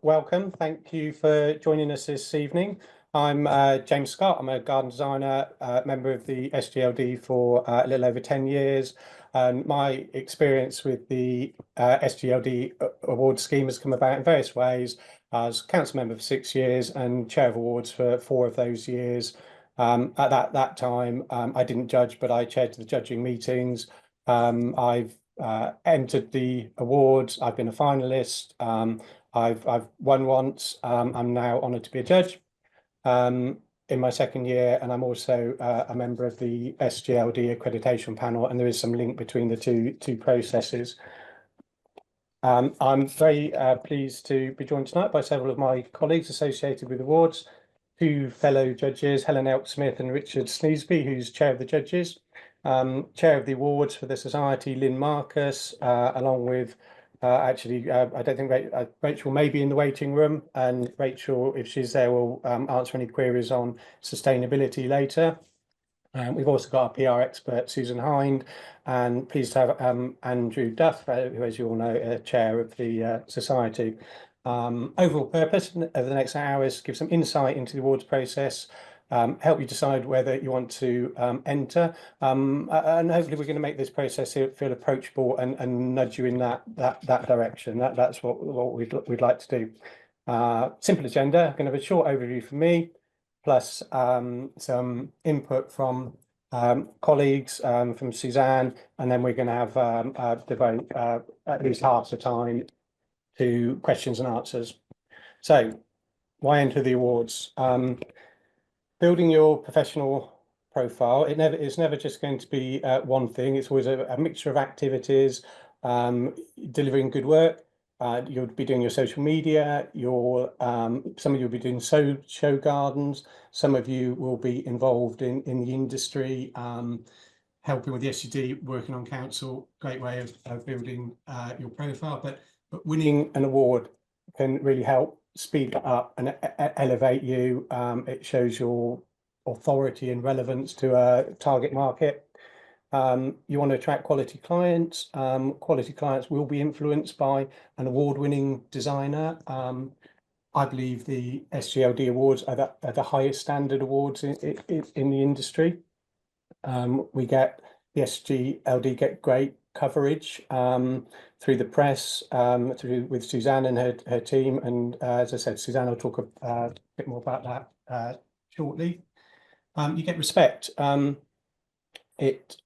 welcome. Thank you for joining us this evening. I'm James Scott. I'm a garden designer, member of the SGLD for a little over 10 years. And my experience with the SGLD award scheme has come about in various ways. I was council member for 6 years and chair of awards for 4 of those years. At that time, I didn't judge, but I chaired the judging meetings. I've entered the awards. I've been a finalist. I've won once. I'm now honoured to be a judge in my second year, and I'm also a member of the SGLD accreditation panel, and there is some link between the two processes. I'm very pleased to be joined tonight by several of my colleagues associated with awards, 2 fellow judges, Helen Elk-Smith and Richard Sneesby, who's chair of the judges, chair of the awards for the Society, Lynn Marcus, along with I don't think Rachel may be in the waiting room, and Rachel, if she's there, will answer any queries on sustainability later. We've also got our PR expert, Susan Hind, and pleased to have Andrew Duff, who, as you all know, chair of the Society. Overall purpose over the next hour is to give some insight into the awards process, help you decide whether you want to enter, and hopefully we're going to make this process feel approachable and nudge you in that direction. That's what we'd like to do. Simple agenda. I'm going to have a short overview from me, plus some input from colleagues, from Suzanne, and then we're going to have devote at least half the time to questions and answers. So, why enter the awards? Building your professional profile, it's never just going to be one thing. It's always a mixture of activities, delivering good work. You'll be doing your social media, some of you will be doing show gardens, some of you will be involved in the industry, helping with the SGD, working on council. Great way of building your profile, but winning an award can really help speed that up and elevate you. It shows your authority and relevance to a target market. You want to attract quality clients. Quality clients will be influenced by an award-winning designer. I believe the SGLD awards are the highest standard awards in the industry. The SGLD get great coverage through the press, with Suzanne and her team, and as I said, Suzanne will talk a bit more about that shortly. You get respect. It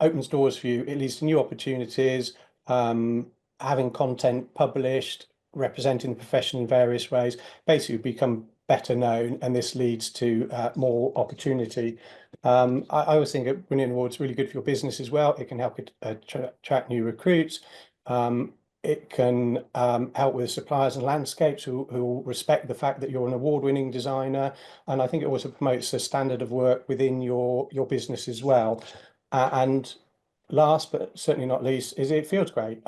opens doors for you. It leads to new opportunities, having content published, representing the profession in various ways. Basically, become better known, and this leads to more opportunity. I always think that winning awards is really good for your business as well. It can help attract new recruits. It can help with suppliers and landscapes who respect the fact that you're an award-winning designer, and I think it also promotes the standard of work within your business as well. And last but certainly not least, is it feels great.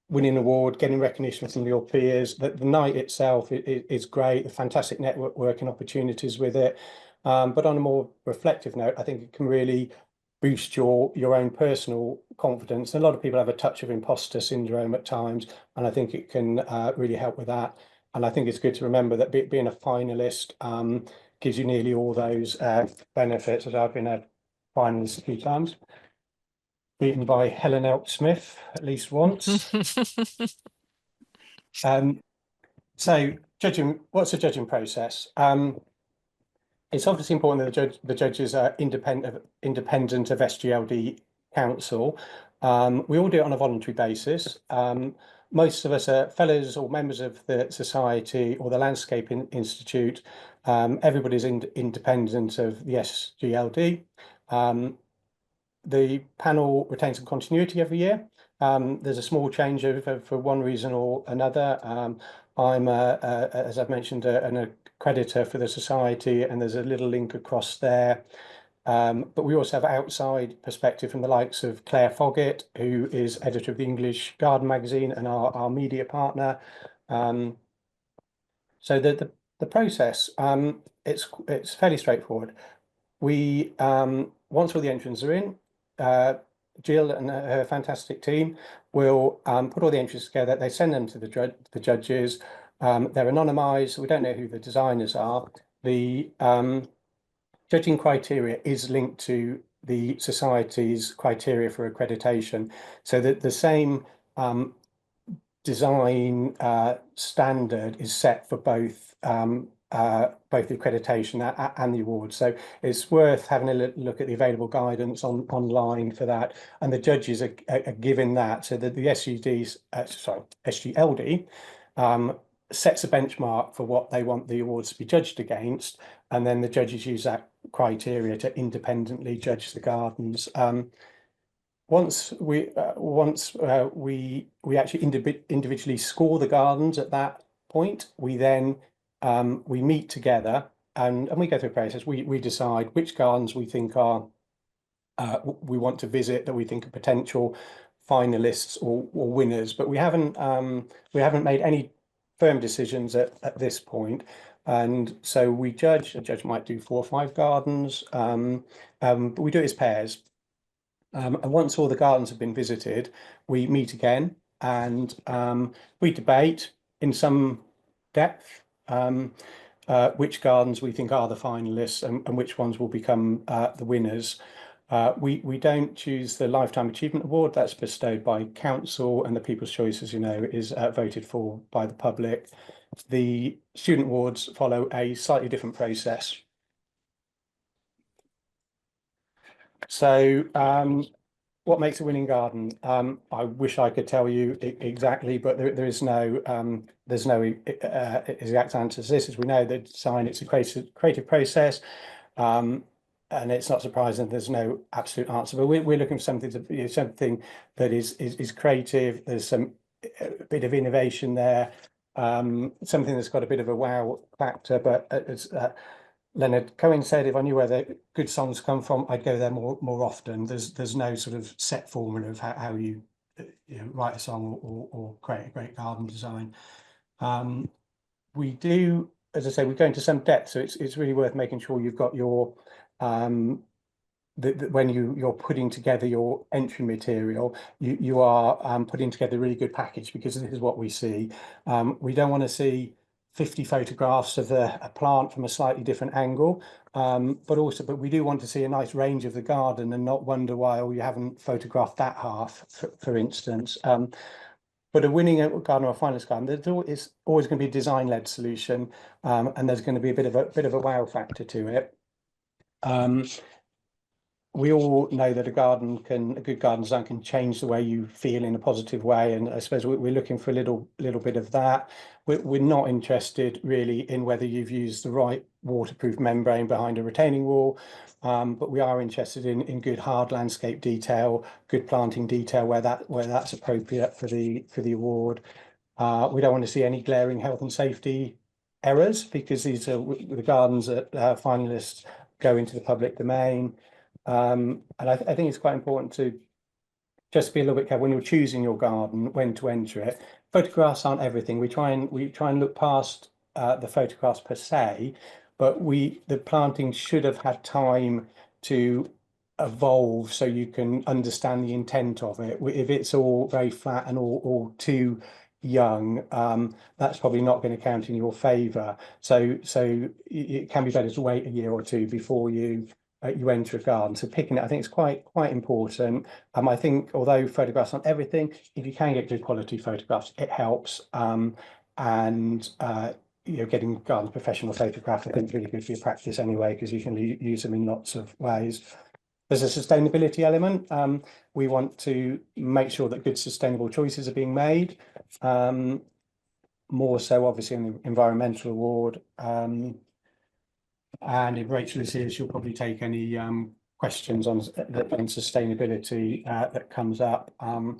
Winning an award, getting recognition from your peers. The night itself is great. The fantastic networking opportunities with it. But on a more reflective note, I think it can really boost your own personal confidence. A lot of people have a touch of imposter syndrome at times, and I think it can really help with that. And I think it's good to remember that being a finalist gives you nearly all those benefits, as I've been a finalist a few times. Beaten by Helen Elk-Smith at least once. So judging, what's the judging process? It's obviously important that the judges are independent of SGLD Council. We all do it on a voluntary basis. Most of us are fellows or members of the Society or the Landscape Institute. Everybody's independent of the SGLD. The panel retains some continuity every year. There's a small changeover for one reason or another. I'm, as I've mentioned, an accreditor for the Society, and there's a little link across there. But we also have outside perspective from the likes of Claire Foggett, who is editor of the English Garden magazine and our media partner. So the process, it's fairly straightforward. We once all the entrants are in, Jill and her fantastic team will put all the entries together. They send them to the judges. They're anonymised, so we don't know who the designers are. The judging criteria is linked to the society's criteria for accreditation, so that the same design standard is set for both the accreditation and the award. So it's worth having a look at the available guidance online for that, and the judges are given that, so that the SGLD sets a benchmark for what they want the awards to be judged against, and then the judges use that criteria to independently judge the gardens. Once we actually individually score the gardens at that point, we then we meet together and we go through a process. We decide which gardens we think are we want to visit, that we think are potential finalists or winners, but we haven't made any firm decisions at this point. And so we judge. A judge might do 4 or 5 gardens, but we do it as pairs. And once all the gardens have been visited, we meet again and we debate in some depth which gardens we think are the finalists and which ones will become the winners. We don't choose the Lifetime Achievement Award. That's bestowed by council, and the People's Choice, as you know, is voted for by the public. The student awards follow a slightly different process. So what makes a winning garden? I wish I could tell you exactly, but there's no exact answer to this. As we know, the design, it's a creative process, and it's not surprising there's no absolute answer. But we're looking for something that is creative. There's some bit of innovation there, something that's got a bit of a wow factor. But it's Leonard Cohen said, if I knew where the good songs come from, I'd go there more often. There's no sort of set formula of how you write a song or create a great garden design. We do, as I say, we go into some depth, so it's really worth making sure you've got your when you're putting together your entry material, you are putting together a really good package, because this is what we see. We don't want to see 50 photographs of a plant from a slightly different angle, but we do want to see a nice range of the garden and not wonder why you haven't photographed that half, for instance. But a winning garden or a finalist garden, there's always going to be a design-led solution, and there's going to be a bit of a wow factor to it. We all know that a good garden design can change the way you feel in a positive way, and I suppose we're looking for a little bit of that. We're not interested really in whether you've used the right waterproof membrane behind a retaining wall, but we are interested in good hard landscape detail, good planting detail where that's appropriate for the award. We don't want to see any glaring health and safety errors, because these are the gardens that finalists go into the public domain. And I think it's quite important to just be a little bit careful when you're choosing your garden, when to enter it. Photographs aren't everything. We try and look past the photographs per se, but the planting should have had time to evolve so you can understand the intent of it. If it's all very flat and all too young, that's probably not going to count in your favour. So it can be better to wait a year or two before you enter a garden. So picking it, I think, is quite important. I think although photographs aren't everything, if you can get good quality photographs, it helps. And getting gardens professional photographed, I think, is really good for your practice anyway, because you can use them in lots of ways. There's a sustainability element. We want to make sure that good sustainable choices are being made. More so, obviously, in the environmental award. And if Rachel is here, she'll probably take any questions on sustainability that comes up. I'd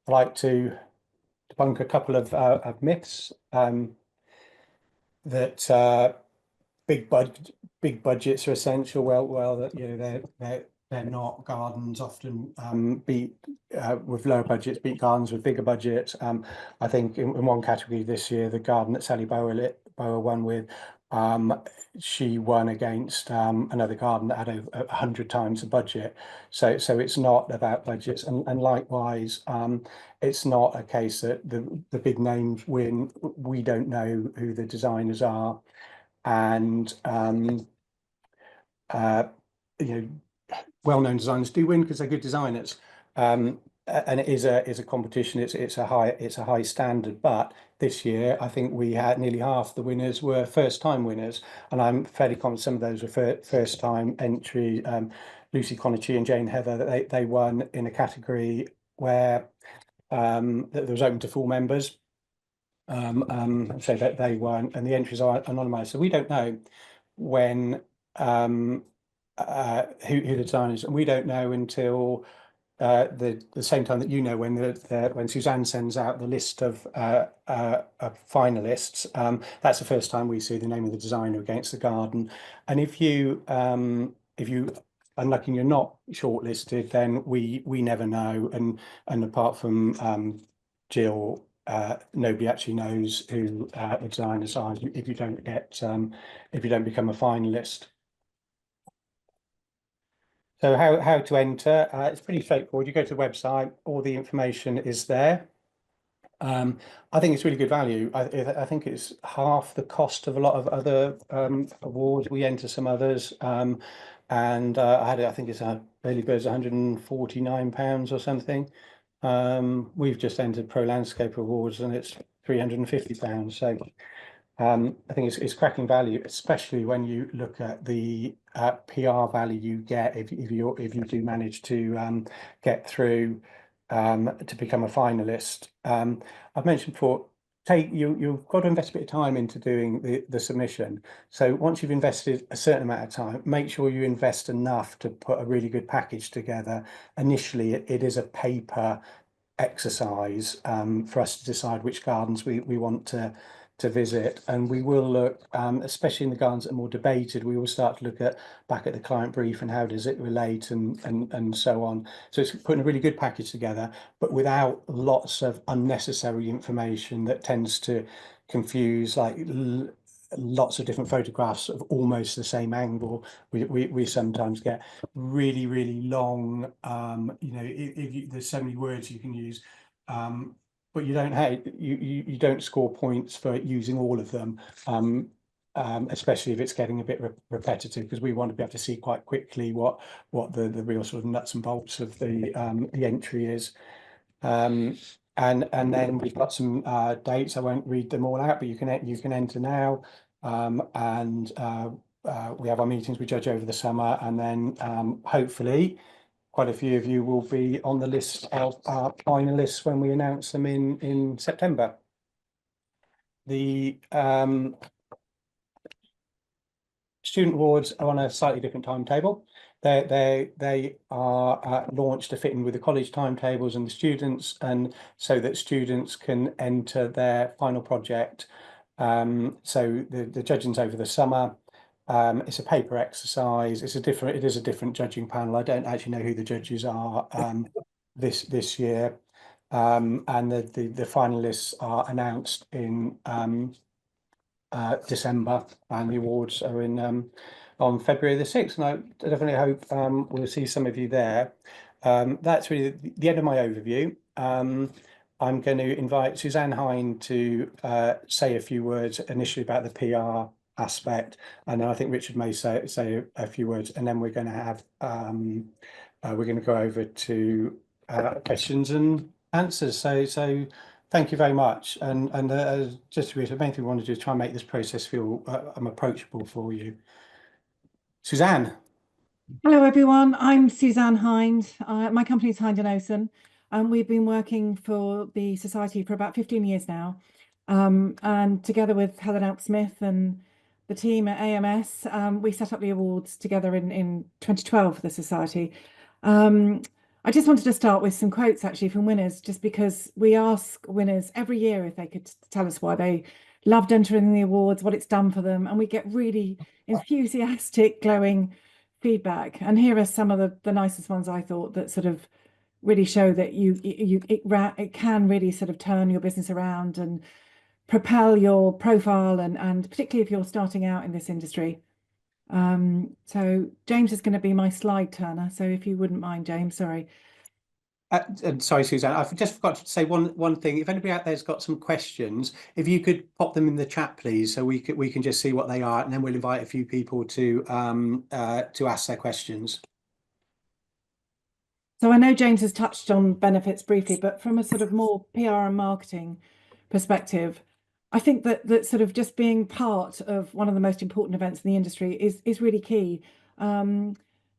like to debunk a couple of myths that big budgets are essential. Well, that they're not. Gardens often beat with lower budgets beat gardens with bigger budgets. I think in one category this year, the garden that Sally Bower won with She won against another garden that had over 100 times the budget. So it's not about budgets, and likewise, it's not a case that the big names win. We don't know who the designers are, and you know, well-known designers do win because they're good designers. And it is a competition. It's a high standard. But this year, I think we had nearly half the winners were first-time winners, and I'm fairly confident some of those were first-time entry. Lucy Conachi and Jane Heather, they won in a category where that was open to full members. So that they won, and the entries are anonymized. So we don't know when who the designers, and we don't know until the same time that you know when when Suzanne sends out the list of finalists. That's the first time we see the name of the designer against the garden. And if you unlucky and you're not shortlisted, then we never know. And apart from Jill, nobody actually knows who the designers are if you don't become a finalist. So how to enter? It's pretty straightforward. You go to the website, all the information is there. I think it's really good value. I think it's half the cost of a lot of other awards. We enter some others, and I think it's early birds £149 or something. We've just entered Pro Landscape Awards and it's £350. So I think it's cracking value, especially when you look at the PR value you get if you do manage to get through to become a finalist. I've mentioned before, you've got to invest a bit of time into doing the submission. So once you've invested a certain amount of time, make sure you invest enough to put a really good package together. Initially, it is a paper exercise for us to decide which gardens we want to visit, and we will look, especially in the gardens that are more debated, we will start to look back at the client brief and how does it relate and so on. So it's putting a really good package together, but without lots of unnecessary information that tends to confuse, like lots of different photographs of almost the same angle. We sometimes get really long, if there's so many words you can use, but you don't score points for using all of them, especially if it's getting a bit repetitive, because we want to be able to see quite quickly what the real sort of nuts and bolts of the entry is. And then we've got some dates. I won't read them all out, but you can enter now. And we have our meetings. We judge over the summer, and then hopefully quite a few of you will be on the list of our finalists when we announce them in September. The student awards are on a slightly different timetable. They are launched to fit in with the college timetables and the students, and so that students can enter their final project. So the judging's over the summer. It's a paper exercise. It is a different judging panel. I don't actually know who the judges are this year, and the finalists are announced in December, and the awards are in on February the 6th. And I definitely hope we'll see some of you there. That's really the end of my overview. I'm going to invite Suzanne Hine to say a few words initially about the PR aspect, and then I think Richard may say a few words, and then we're going to have we're going to go over to questions and answers. So thank you very much, and just to reiterate, the main thing we want to do is try and make this process feel approachable for you. Suzanne. Hello everyone, I'm Suzanne Hind. My company is Hind & Osen, and we've been working for the Society for about 15 years now. And together with Helen Elp-Smith and the team at AMS, we set up the awards together in 2012 for the Society. I just wanted to start with some quotes actually from winners, just because we ask winners every year if they could tell us why they loved entering the awards, what it's done for them, and we get really enthusiastic, glowing feedback. And here are some of the nicest ones I thought that sort of really show that it can really sort of turn your business around and propel your profile and particularly if you're starting out in this industry. So James is going to be my slide turner. So if you wouldn't mind, James, sorry. And sorry, Suzanne, I just forgot to say one thing. If anybody out there's got some questions, if you could pop them in the chat, please, so we can just see what they are, and then we'll invite a few people to ask their questions. So I know James has touched on benefits briefly, but from a sort of more PR and marketing perspective, I think that sort of just being part of one of the most important events in the industry is really key.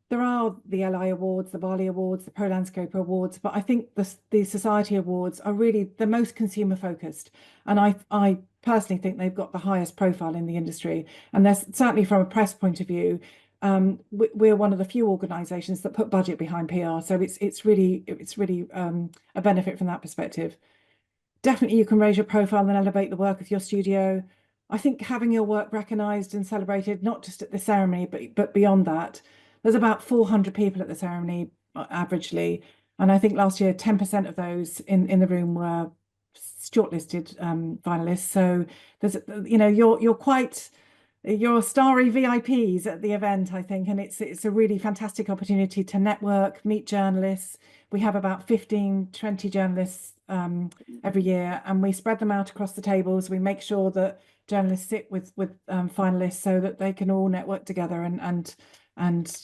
There are the LI Awards, the Bali Awards, the Pro Landscaper Awards, but I think the Society Awards are really the most consumer focused. And I personally think they've got the highest profile in the industry. And there's certainly from a press point of view, we're one of the few organisations that put budget behind PR. So it's really a benefit from that perspective. Definitely you can raise your profile and elevate the work of your studio. I think having your work recognised and celebrated, not just at the ceremony, but beyond that. There's about 400 people at the ceremony averagely. And I think last year, 10% of those in the room were shortlisted finalists. So there's, you're starry VIPs at the event, I think, and it's a really fantastic opportunity to network, meet journalists. We have about 15, 20 journalists every year, and we spread them out across the tables. We make sure that journalists sit with finalists so that they can all network together and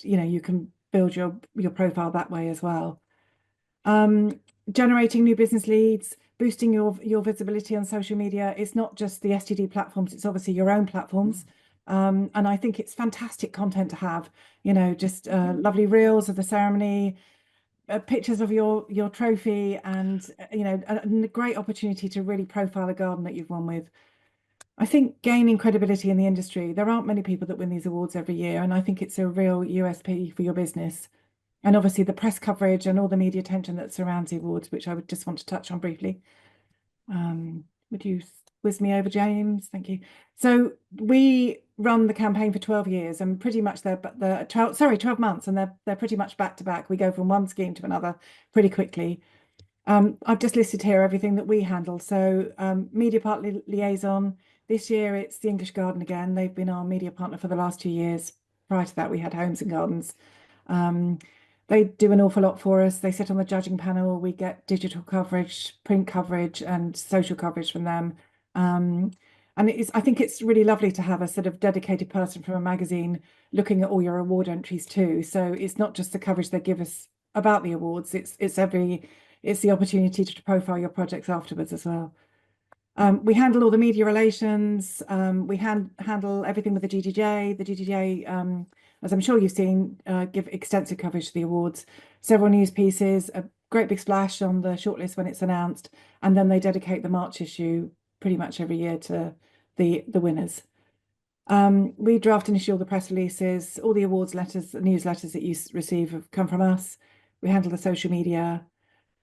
you can build your profile that way as well. Generating new business leads, boosting your visibility on social media. It's not just the SGD platforms, it's obviously your own platforms. And I think it's fantastic content to have, just lovely reels of the ceremony, pictures of your trophy, and a great opportunity to really profile a garden that you've won with. I think gaining credibility in the industry, there aren't many people that win these awards every year, and I think it's a real USP for your business. And obviously the press coverage and all the media attention that surrounds the awards, which I would just want to touch on briefly. Would you whiz me over, James? Thank you. So we run the campaign for 12 years, and pretty much 12 months, and they're pretty much back to back. We go from one scheme to another pretty quickly. I've just listed here everything that we handle. So media partner liaison. This year it's the English Garden again. They've been our media partner for the last 2 years. Prior to that, we had Homes and Gardens. They do an awful lot for us. They sit on the judging panel. We get digital coverage, print coverage, and social coverage from them. And I think it's really lovely to have a sort of dedicated person from a magazine looking at all your award entries too. So it's not just the coverage they give us about the awards. It's the opportunity to profile your projects afterwards as well. We handle all the media relations. We handle everything with the GDJ. The GDJ, as I'm sure you've seen, give extensive coverage to the awards, several news pieces, a great big splash on the shortlist when it's announced, and then they dedicate the March issue pretty much every year to the winners. We draft and issue all the press releases, all the awards letters, the newsletters that you receive have come from us. We handle the social media.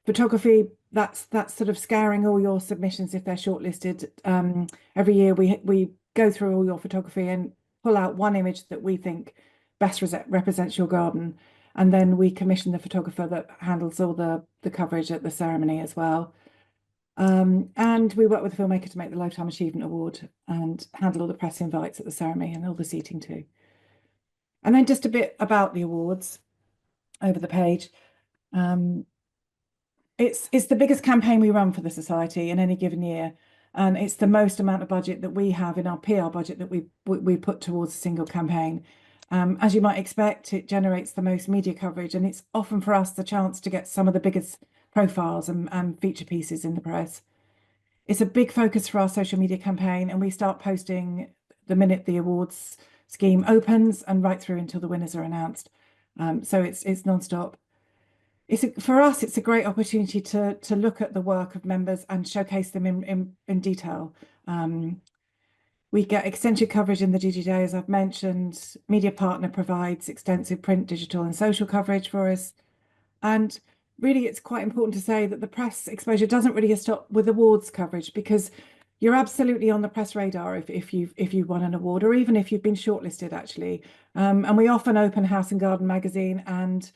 Photography, that's sort of scouring all your submissions if they're shortlisted. Every year we go through all your photography and pull out one image that we think best represents your garden, and then we commission the photographer that handles all the coverage at the ceremony as well. And we work with a filmmaker to make the Lifetime Achievement Award and handle all the press invites at the ceremony and all the seating too. And then just a bit about the awards over the page. It's the biggest campaign we run for the Society in any given year, and it's the most amount of budget that we have in our PR budget that we put towards a single campaign. As you might expect, it generates the most media coverage, and it's often for us the chance to get some of the biggest profiles and feature pieces in the press. It's a big focus for our social media campaign, and we start posting the minute the awards scheme opens and right through until the winners are announced. So it's non-stop. For us, it's a great opportunity to look at the work of members and showcase them in detail. We get extensive coverage in the GGJ, as I've mentioned. Media Partner provides extensive print, digital, and social coverage for us. And really, it's quite important to say that the press exposure doesn't really stop with awards coverage, because you're absolutely on the press radar if you've won an award, or even if you've been shortlisted, actually. And we often open House and Garden magazine, and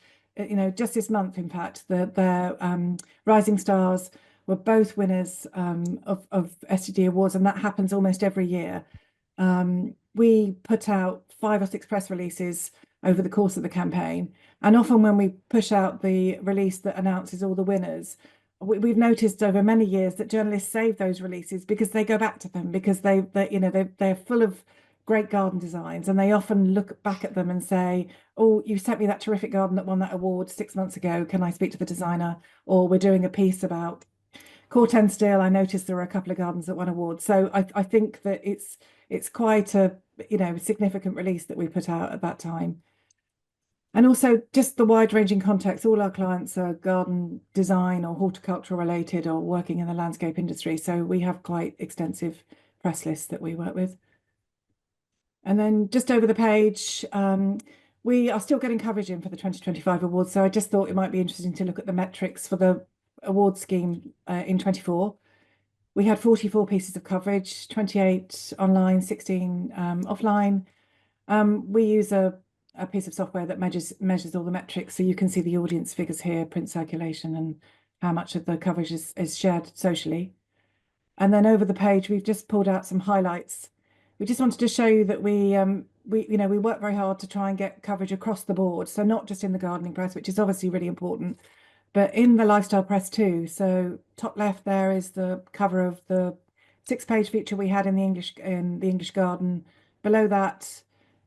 just this month, in fact, their Rising Stars were both winners of SGD awards, and that happens almost every year. We put out 5 or 6 press releases over the course of the campaign, and often when we push out the release that announces all the winners, we've noticed over many years that journalists save those releases because they go back to them, because they're full of great garden designs, and they often look back at them and say, oh, you sent me that terrific garden that won that award 6 months ago, can I speak to the designer? Or we're doing a piece about Corten Steel. I noticed there were a couple of gardens that won awards. So I think that it's quite a significant release that we put out at that time. And also just the wide-ranging context. All our clients are garden design or horticultural related or working in the landscape industry. So we have quite extensive press lists that we work with. And then just over the page, we are still getting coverage in for the 2025 awards. So I just thought it might be interesting to look at the metrics for the award scheme in 24. We had 44 pieces of coverage, 28 online, 16 offline. We use a piece of software that measures all the metrics. So you can see the audience figures here, print circulation, and how much of the coverage is shared socially. And then over the page, we've just pulled out some highlights. We just wanted to show you that we work very hard to try and get coverage across the board. So not just in the gardening press, which is obviously really important, but in the lifestyle press too. So top left there is the cover of the 6-page feature we had in the English Garden. Below that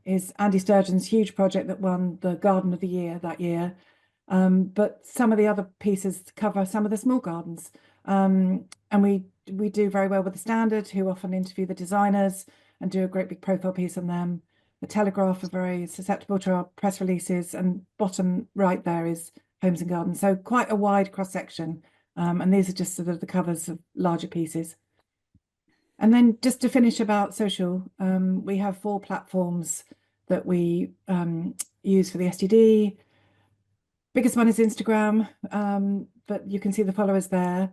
is Andy Sturgeon's huge project that won the Garden of the Year that year. But some of the other pieces cover some of the small gardens. And we do very well with the Standard, who often interview the designers and do a great big profile piece on them. The Telegraph are very susceptible to our press releases, and bottom right there is Homes and Gardens. So quite a wide cross section. And these are just sort of the covers of larger pieces. And then just to finish about social, we have 4 platforms that we use for the STD. Biggest one is Instagram, but you can see the followers there.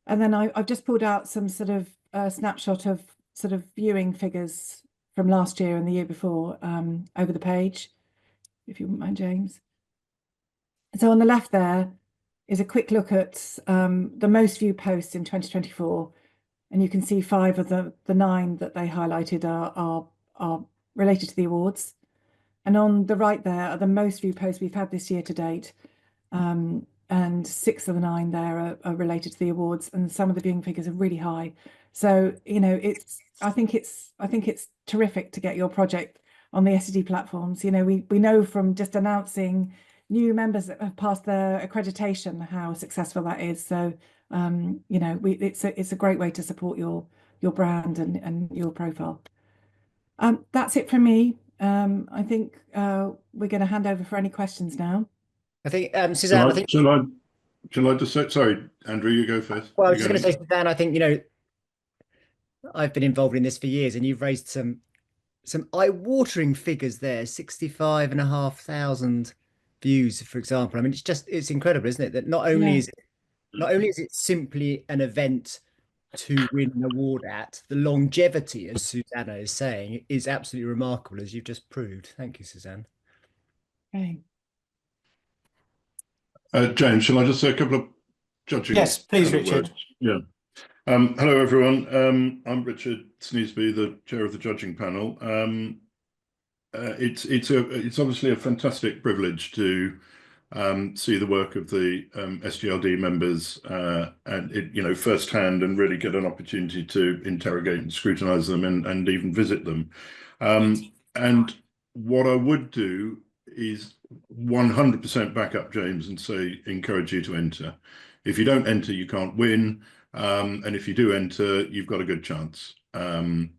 And then I've just pulled out some sort of snapshot of sort of viewing figures from last year and the year before over the page, if you wouldn't mind, James. So on the left there is a quick look at the most viewed posts in 2024. And you can see 5 of the 9 that they highlighted are related to the awards. And on the right there are the most viewed posts we've had this year to date. And 6 of the 9 there are related to the awards, and some of the viewing figures are really high. So, I think it's terrific to get your project on the SED platforms. We know from just announcing new members that have passed their accreditation how successful that is. So, it's a great way to support your brand and your profile. That's it from me. I think we're going to hand over for any questions now. I think, Suzanne, I think. Shall I just say, sorry, Andrew, you go first. Well, I was just going to say, Suzanne, I think, I've been involved in this for years, and you've raised some eye-watering figures there, 65,500 views, for example. I mean, it's incredible, isn't it? That not only is it simply an event to win an award at, the longevity, as Susanna is saying, is absolutely remarkable, as you've just proved. Thank you, Suzanne. Okay. James, shall I just say a couple of judging? Yes, please, Richard. Words? Yeah. Hello, everyone. I'm Richard Sneesby, the chair of the judging panel. It's obviously a fantastic privilege to see the work of the SGLD members and firsthand, and really get an opportunity to interrogate and scrutinise them and even visit them. And what I would do is 100% back up James and say, encourage you to enter. If you don't enter, you can't win. And if you do enter, you've got a good chance. And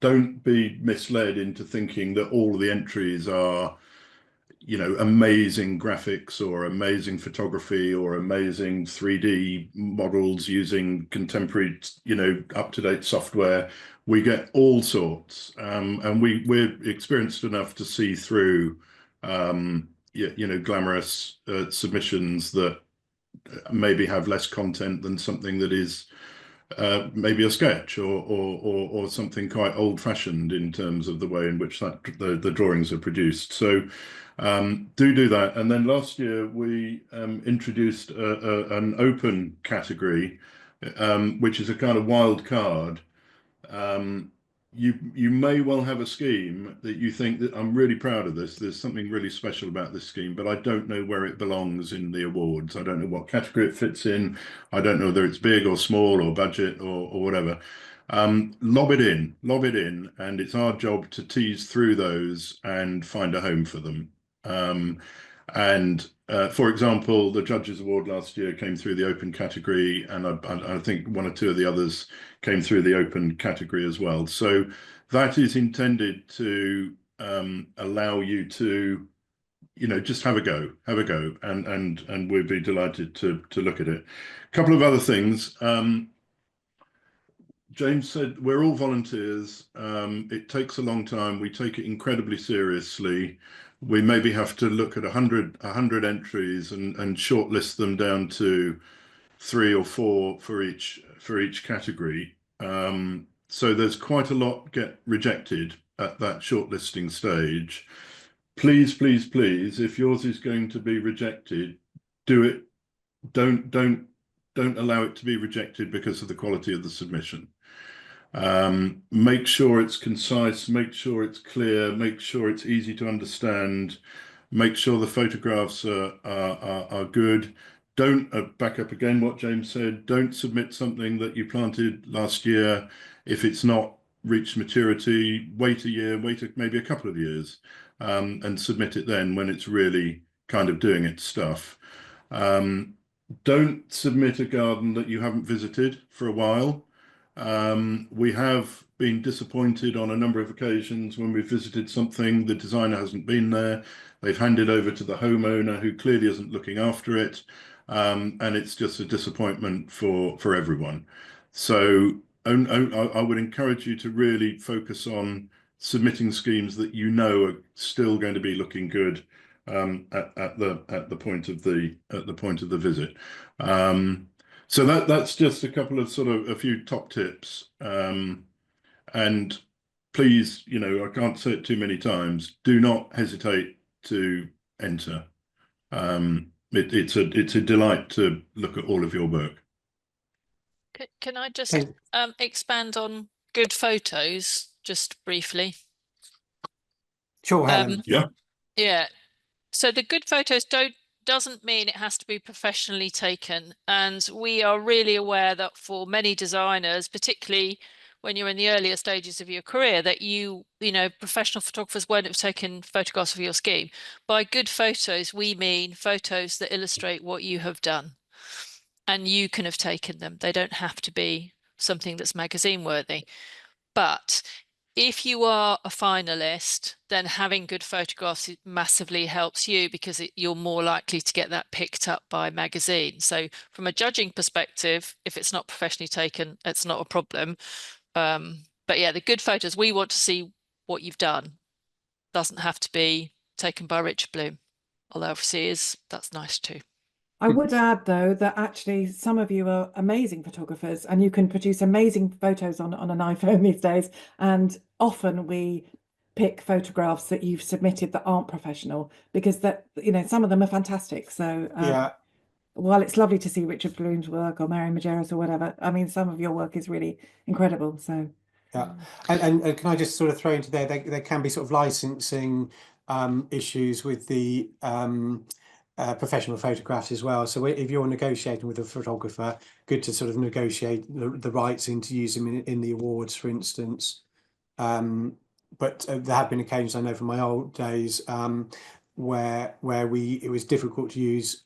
don't be misled into thinking that all of the entries are, amazing graphics or amazing photography or amazing 3D models using contemporary, up-to-date software. We get all sorts, and we're experienced enough to see through, glamorous submissions that maybe have less content than something that is maybe a sketch or something quite old-fashioned in terms of the way in which the drawings are produced. So do that. And then last year we introduced an open category, which is a kind of wild card. You may well have a scheme that you think that I'm really proud of this. There's something really special about this scheme, but I don't know where it belongs in the awards. I don't know what category it fits in. I don't know whether it's big or small or budget or whatever. Lob it in, and it's our job to tease through those and find a home for them. For example, the Judges Award last year came through the open category, and I think one or two of the others came through the open category as well. So that is intended to allow you to, just have a go, and we'd be delighted to look at it. A couple of other things. James said we're all volunteers. It takes a long time. We take it incredibly seriously. We maybe have to look at 100 entries and shortlist them down to 3 or 4 for each category. So there's quite a lot get rejected at that shortlisting stage. Please, please, please, if yours is going to be rejected, do it. Don't allow it to be rejected because of the quality of the submission. Make sure it's concise, make sure it's clear, make sure it's easy to understand, make sure the photographs are good. Don't back up again what James said. Don't submit something that you planted last year if it's not reached maturity. Wait a year, maybe a couple of years, and submit it then when it's really kind of doing its stuff. Don't submit a garden that you haven't visited for a while. We have been disappointed on a number of occasions when we've visited something, the designer hasn't been there, they've handed over to the homeowner who clearly isn't looking after it, and it's just a disappointment for everyone. So I would encourage you to really focus on submitting schemes that you know are still going to be looking good at the point of the visit. So that's just a couple of a few top tips. And please, I can't say it too many times, do not hesitate to enter. It's a delight to look at all of your work. Can I just expand on good photos just briefly? Sure, Helen. Yeah. So the good photos doesn't mean it has to be professionally taken, and we are really aware that for many designers, particularly when you're in the earlier stages of your career, that professional photographers won't have taken photographs of your scheme. By good photos, we mean photos that illustrate what you have done, and you can have taken them. They don't have to be something that's magazine worthy. But if you are a finalist, then having good photographs massively helps you because you're more likely to get that picked up by magazine. So from a judging perspective, if it's not professionally taken, it's not a problem. But yeah, the good photos, we want to see what you've done. Doesn't have to be taken by Richard Bloom, although obviously that's nice too. I would add, though, that actually some of you are amazing photographers and you can produce amazing photos on an iPhone these days. And often we pick photographs that you've submitted that aren't professional because some of them are fantastic. So Yeah. While it's lovely to see Richard Bloom's work or Mary Majerus or whatever, I mean, some of your work is really incredible. So yeah, and can I just sort of throw into there can be sort of licensing issues with the professional photographs as well. So if you're negotiating with a photographer, good to sort of negotiate the rights to use them in the awards, for instance. But there have been occasions, I know from my old days, where it was difficult to use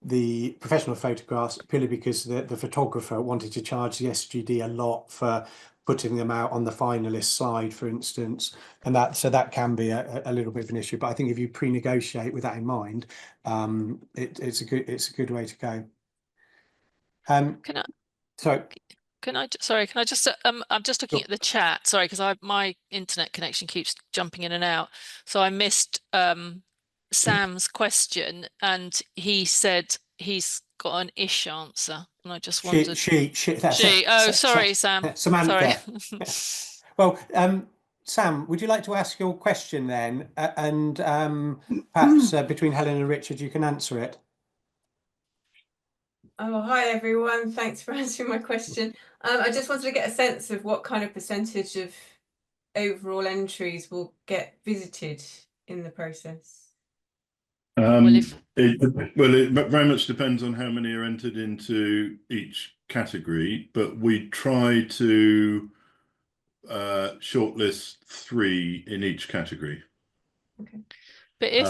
the professional photographs purely because the photographer wanted to charge the SGD a lot for putting them out on the finalist slide, for instance, and that can be a little bit of an issue. But I think if you pre-negotiate with that in mind, it's a good way to go. Can I Sorry. just I'm just looking at the chat, sorry, because my internet connection keeps jumping in and out, so I missed Sam's question, and he said he's got an ish answer, and I just She, wondered. that's She. Oh, sorry, Sam. Samantha. Sorry. Well, Sam, would you like to ask your question then? And perhaps between Helen and Richard, you can answer it. Oh, hi everyone. Thanks for answering my question. I just wanted to get a sense of what kind of percentage of overall entries will get visited in the process. It very much depends on how many are entered into each category, but we try to shortlist 3 in each category. Okay. But if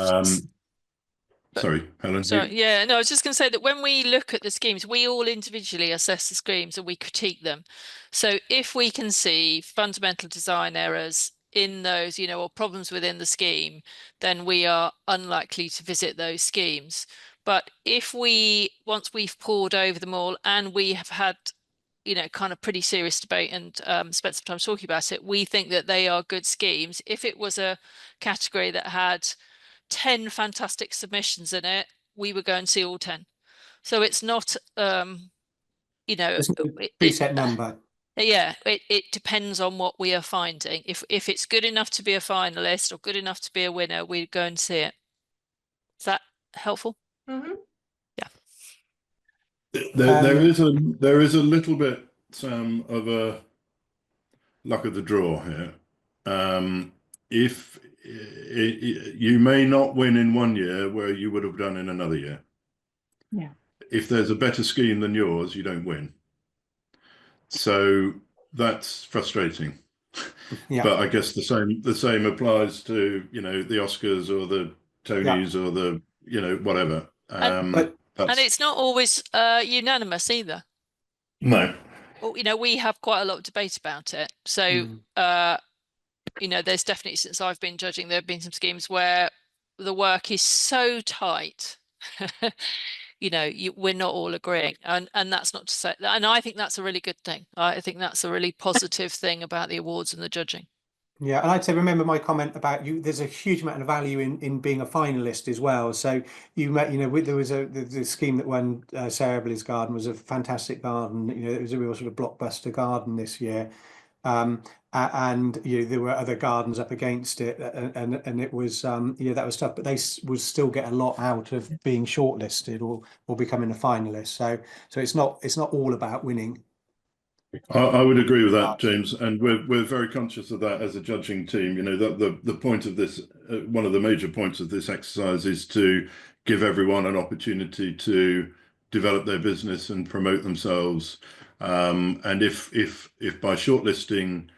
sorry, Helen. So yeah, no, I was just going to say that when we look at the schemes, we all individually assess the schemes and we critique them. So if we can see fundamental design errors in those, you know, or problems within the scheme, then we are unlikely to visit those schemes. But if once we've pored over them all and we have had, you know, kind of pretty serious debate and spent some time talking about it, we think that they are good schemes. If it was a category that had 10 fantastic submissions in it, we would go and see all 10. So it's not, you know, preset number. Yeah, it depends on what we are finding. If it's good enough to be a finalist or good enough to be a winner, we go and see it. Is that helpful? Mm-hmm. Yeah. There is a little bit, Sam, of a luck of the draw here. If you may not win in one year where you would have done in another year. Yeah. If there's a better scheme than yours, you don't win. So that's frustrating. Yeah. But I guess the same applies to, you know, the Oscars or the Tonys or the, you know, whatever. And it's not always unanimous either. No. Well, you know, we have quite a lot of debate about it. So you know, there's definitely, since I've been judging, there have been some schemes where the work is so tight. You know, we're not all agreeing, and that's not to say, and I think that's a really good thing. I think that's a really positive thing about the awards and the judging. Yeah, and I'd say, remember my comment about you, there's a huge amount of value in being a finalist as well. So you met, you know, there was the scheme that won Sarah Eberly's garden was a fantastic garden. You know, it was a real sort of blockbuster garden this year. And you know, there were other gardens up against it, and it was you know, that was tough, but they would still get a lot out of being shortlisted or becoming a finalist. So it's not all about winning. I would agree with that, James, and we're very conscious of that as a judging team. You know, that the point of this, one of the major points of this exercise is to give everyone an opportunity to develop their business and promote themselves. And if by shortlisting,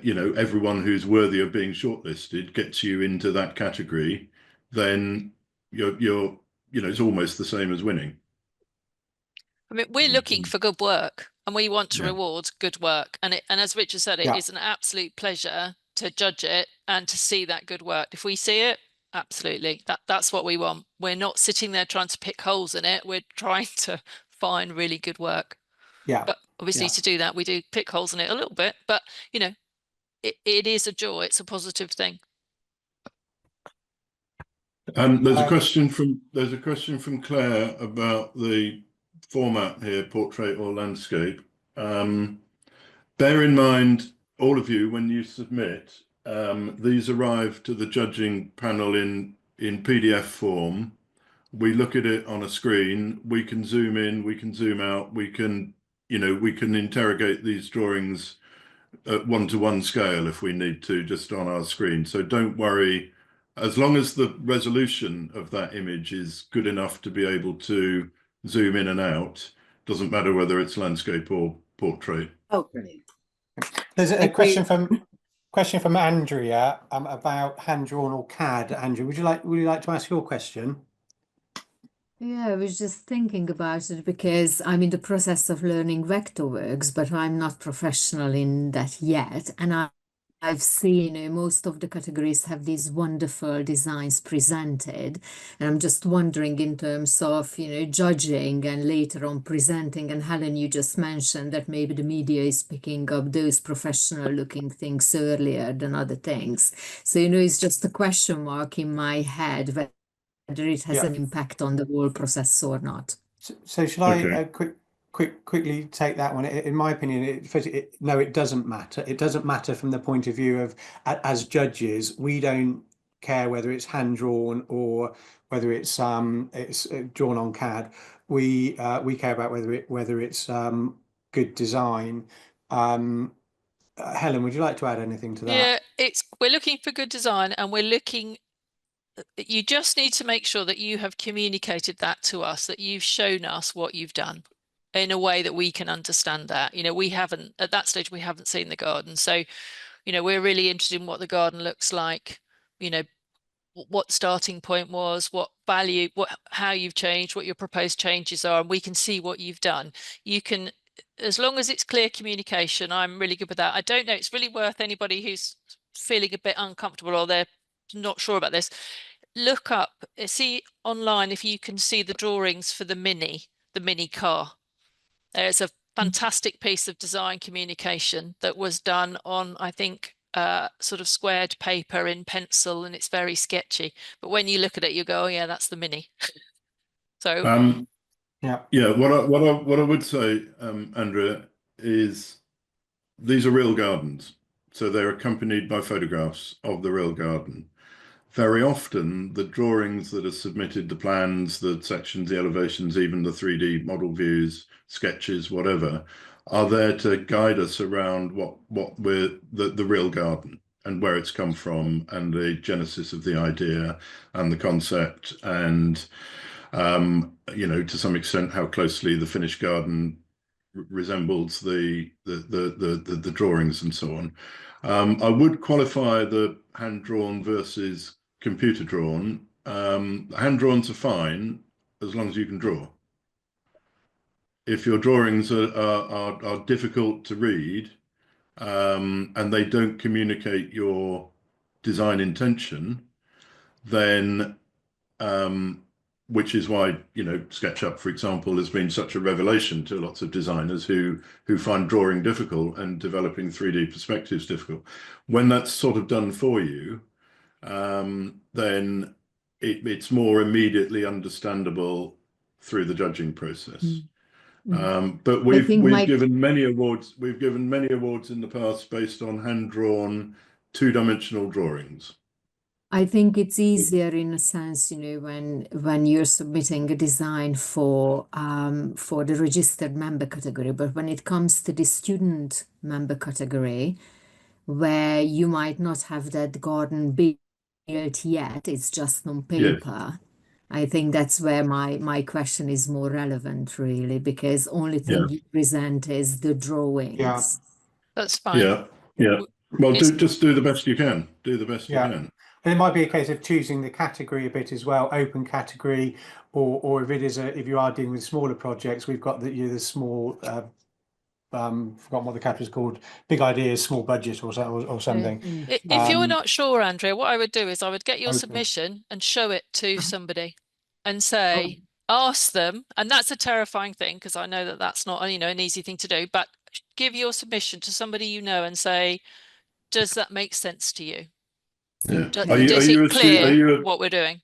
you know, everyone who's worthy of being shortlisted gets you into that category, then you're you know, it's almost the same as winning. I mean, we're looking for good work and we want to reward good work. And as Richard said, it is an absolute pleasure to judge it and to see that good work. If we see it, absolutely, that's what we want. We're not sitting there trying to pick holes in it. We're trying to find really good work. Yeah. But obviously to do that, we do pick holes in it a little bit, but you know, it is a joy. It's a positive thing. There's a question from Claire about the format here, portrait or landscape. Bear in mind, all of you, when you submit, these arrive to the judging panel in PDF form. We look at it on a screen. We can zoom in, we can zoom out, we can, you know, we can interrogate these drawings at 1-to-1 scale if we need to, just on our screen. So don't worry, as long as the resolution of that image is good enough to be able to zoom in and out, doesn't matter whether it's landscape or portrait. Oh, brilliant. There's a question from Andrea about hand drawn or CAD. Andrew, would you like to ask your question? Yeah, I was just thinking about it because I'm in the process of learning Vectorworks, but I'm not professional in that yet. And I've seen most of the categories have these wonderful designs presented. And I'm just wondering in terms of, judging and later on presenting. And Helen, you just mentioned that maybe the media is picking up those professional looking things earlier than other things. So, it's just a question mark in my head whether it has an impact on the whole process or not. So shall I Okay. quickly take that one? In my opinion, no, it doesn't matter. It doesn't matter from the point of view of as judges, we don't care whether it's hand drawn or whether it's drawn on CAD. We care about whether it's good design. Helen, would you like to add anything to that? Yeah, we're looking for good design, and we're looking. You just need to make sure that you have communicated that to us, that you've shown us what you've done in a way that we can understand that. We haven't, at that stage, we haven't seen the garden. So, we're really interested in what the garden looks like, what starting point was, what value, how you've changed, what your proposed changes are, and we can see what you've done. You can, as long as it's clear communication, I'm really good with that. I don't know, it's really worth anybody who's feeling a bit uncomfortable or they're not sure about this, look up, see online if you can see the drawings for the mini car. There's a fantastic piece of design communication that was done on, I think, sort of squared paper in pencil, and it's very sketchy. But when you look at it, you go, "Oh yeah, that's the mini." So Yeah. What I would say, Andrea, is these are real gardens, so they're accompanied by photographs of the real garden. Very often, the drawings that are submitted, the plans, the sections, the elevations, even the 3D model views, sketches, whatever, are there to guide us around what we're the real garden and where it's come from and the genesis of the idea and the concept and to some extent how closely the finished garden resembles the drawings and so on. I would qualify the hand drawn versus computer drawn. Hand drawns are fine as long as you can draw. If your drawings are difficult to read and they don't communicate your design intention, then which is why SketchUp, for example, has been such a revelation to lots of designers who find drawing difficult and developing 3D perspectives difficult. When that's sort of done for you, then it's more immediately understandable through the judging process. But we've given many awards. We've given many awards in the past based on hand-drawn, two-dimensional drawings. I think it's easier in a sense, when you're submitting a design for the registered member category, but when it comes to the student member category, where you might not have that garden built yet, it's just on paper. I think that's where my question is more relevant, really, because only thing you present is the drawings. Yeah. That's fine. Yeah. Well, just do the best you can. Do the best you can. And it might be a case of choosing the category a bit as well, open category, or if you are dealing with smaller projects, we've got the small forgotten what the category is called, big ideas, small budget or something. If you're not sure, Andrea, what I would do is I would get your submission and show it to somebody and say, ask them, and that's a terrifying thing because I know that that's not an easy thing to do, but give your submission to somebody and say, does that make sense to you? Yeah. Is it clear what we're doing?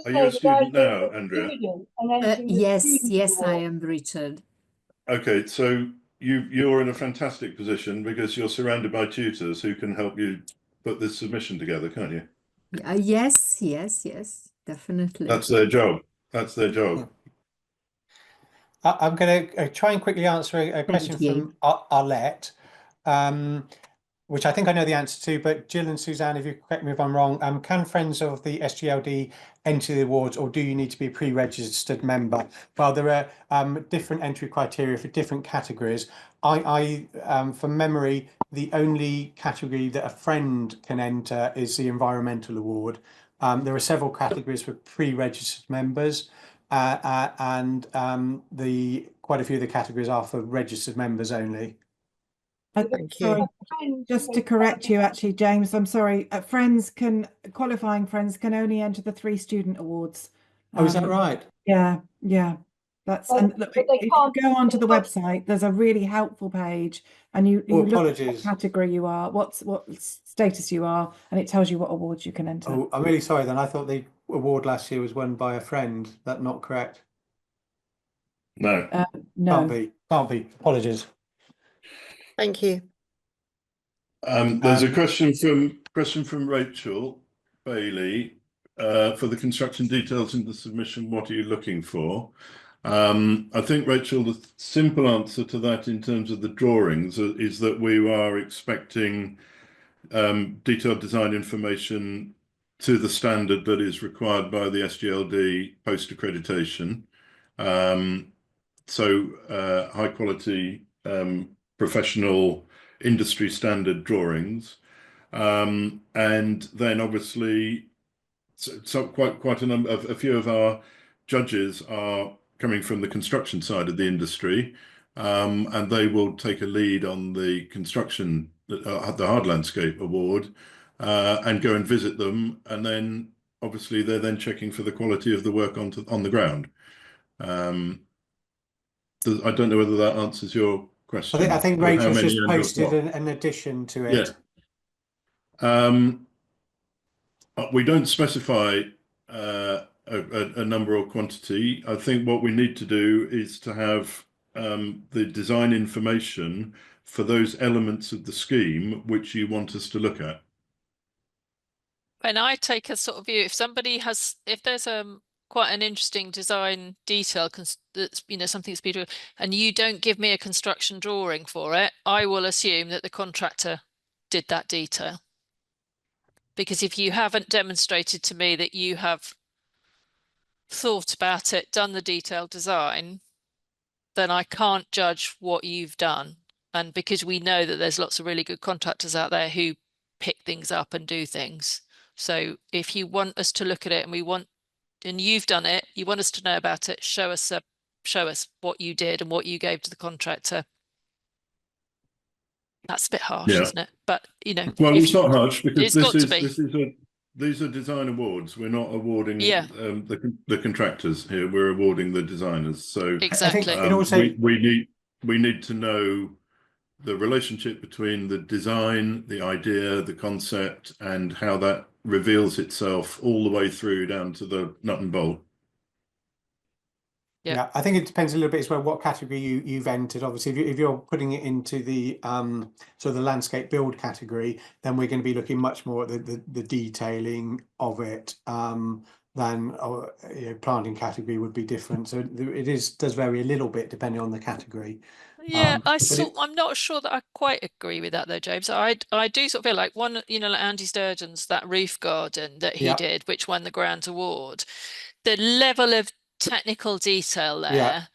Are you a student now, Andrea? Yes, I am, Richard. Okay, so you're in a fantastic position because you're surrounded by tutors who can help you put this submission together, can't you? Yes, definitely. That's their job. That's their job. I'm going to try and quickly answer a question from Arlette, which I think I know the answer to, but Jill and Suzanne, if you correct me if I'm wrong, can friends of the SGLD enter the awards, or do you need to be a pre-registered member? Well, there are different entry criteria for different categories. I from memory, the only category that a friend can enter is the environmental award. There are several categories for pre-registered members, and quite a few of the categories are for registered members only. Thank you. Just to correct you, actually, James, I'm sorry. Qualifying friends can only enter the 3 student awards. Oh, is that right? Yeah. That's if you go onto the website, there's a really helpful page, and you look at what category you are, what status you are, and it tells you what awards you can enter. Oh, I'm really sorry then. I thought the award last year was won by a friend. That's not correct. No. No. Can't be. Apologies. Thank you. There's a question from Rachel Bailey. For the construction details in the submission, what are you looking for? I think, Rachel, the simple answer to that in terms of the drawings is that we are expecting detailed design information to the standard that is required by the SGLD post-accreditation. So high quality, professional industry standard drawings. And then obviously, so quite a number of a few of our judges are coming from the construction side of the industry, and they will take a lead on the construction, the hard landscape award, and go and visit them, and then obviously they're then checking for the quality of the work on the ground. I don't know whether that answers your question. I think How Rachel's many just and posted what? an addition to it. Yeah. We don't specify a number or quantity. I think what we need to do is to have the design information for those elements of the scheme which you want us to look at. When I take a sort of view, if there's quite an interesting design detail that's, you know, something that's beautiful, and you don't give me a construction drawing for it, I will assume that the contractor did that detail. Because if you haven't demonstrated to me that you have thought about it, done the detailed design, then I can't judge what you've done. And because we know that there's lots of really good contractors out there who pick things up and do things. So if you want us to look at it and you've done it, you want us to know about it, show us what you did and what you gave to the contractor. That's a bit harsh, isn't it? But you know, well, it's not harsh because these are design awards. We're not awarding the contractors here. We're awarding the designers. So exactly, we need to know the relationship between the design, the idea, the concept, and how that reveals itself all the way through down to the nut and bolt. Yeah, I think it depends a little bit as well what category you've entered. Obviously, if you're putting it into the sort of the landscape build category, then we're going to be looking much more at the detailing of it than planting category would be different. So it does vary a little bit depending on the category. Yeah, I'm not sure that I quite agree with that though, James. I do sort of feel like one, you know, like Andy Sturgeon's that roof garden that he did, which won the Grant Award, the level of technical detail there,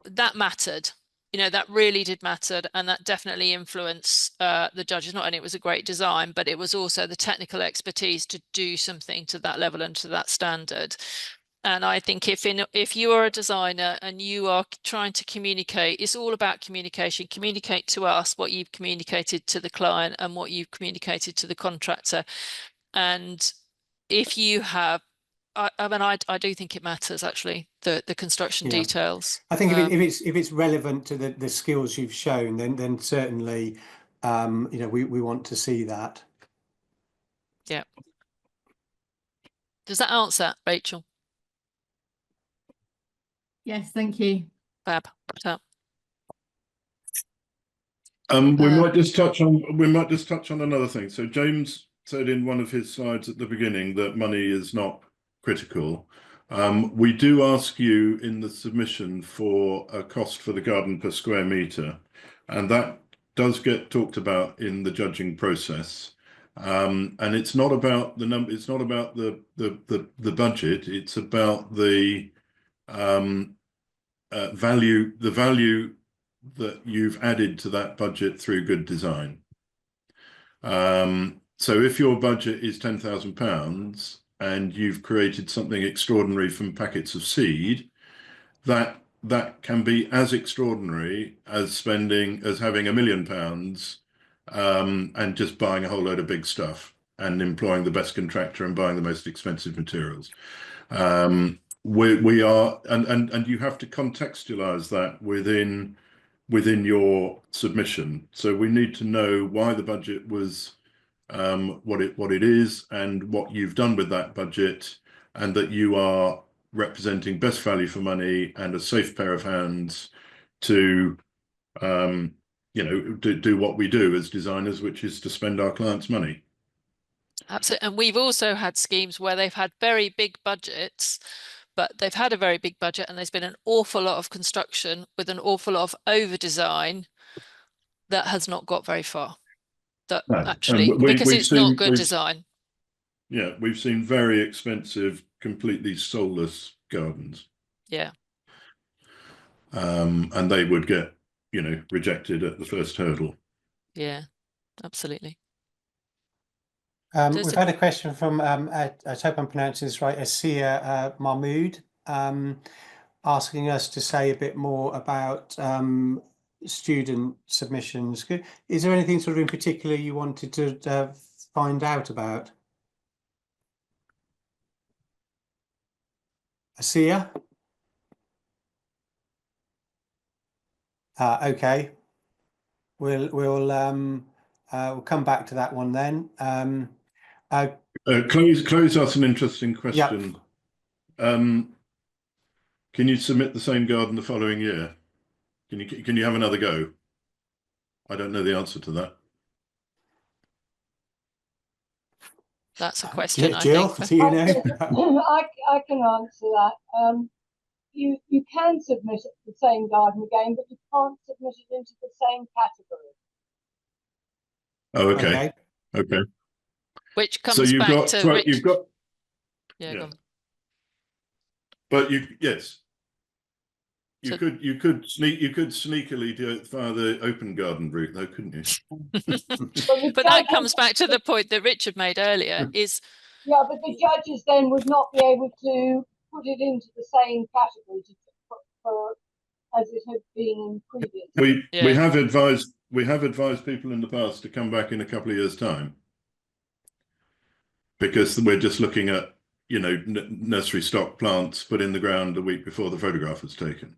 that mattered. You know, that really did matter, and that definitely influenced the judges. Not only it was a great design, but it was also the technical expertise to do something to that level and to that standard. And I think if you are a designer and you are trying to communicate, it's all about communication. Communicate to us what you've communicated to the client and what you've communicated to the contractor. And if you have, I mean, I do think it matters actually, the construction details. I think if it's relevant to the skills you've shown, then certainly, you know, we want to see that. Yeah. Does that answer, Rachel? Yes, thank you. Fab. We might just touch on another thing. So James said in one of his slides at the beginning that money is not critical. We do ask you in the submission for a cost for the garden per square metre, and that does get talked about in the judging process. And it's not about the number. It's not about the budget. It's about the value that you've added to that budget through good design. So if your budget is £10,000 and you've created something extraordinary from packets of seed, that can be as extraordinary as having £1 million and just buying a whole load of big stuff and employing the best contractor and buying the most expensive materials. We are, and you have to contextualize that within your submission. So we need to know why the budget was what it is and what you've done with that budget, and that you are representing best value for money and a safe pair of hands to do what we do as designers, which is to spend our clients' money. Absolutely. And we've also had schemes where they've had very big budgets, but they've had a very big budget and there's been an awful lot of construction with an awful lot of over design that has not got very far. That No. actually, because it's not good design. Yeah, we've seen very expensive, completely soulless gardens. Yeah. And they would get, rejected at the first hurdle. Yeah, absolutely. We've had a question from, I hope I'm pronouncing this right, Asiya Mahmood, asking us to say a bit more about student submissions. Is there anything sort of in particular you wanted to find out about? Asiya? Okay. We'll come back to that one then. Chloe's asked an interesting question. Yep. Can you submit the same garden the following year? Can you have another go? I don't know the answer to that. That's a question. Jill, I think. do you know? I can answer that. You can submit the same garden again, but you can't submit it into the same category. Oh, okay. Okay. Which comes back to you've got. Yeah. Go on. But you could sneakily do it via the open garden route, though, couldn't you? But that comes back to the point that Richard made earlier. Is but the judges then would not be able to put it into the same category as it had been previously. We have advised people in the past to come back in a couple of years' time, because we're just looking at nursery stock plants put in the ground a week before the photograph was taken.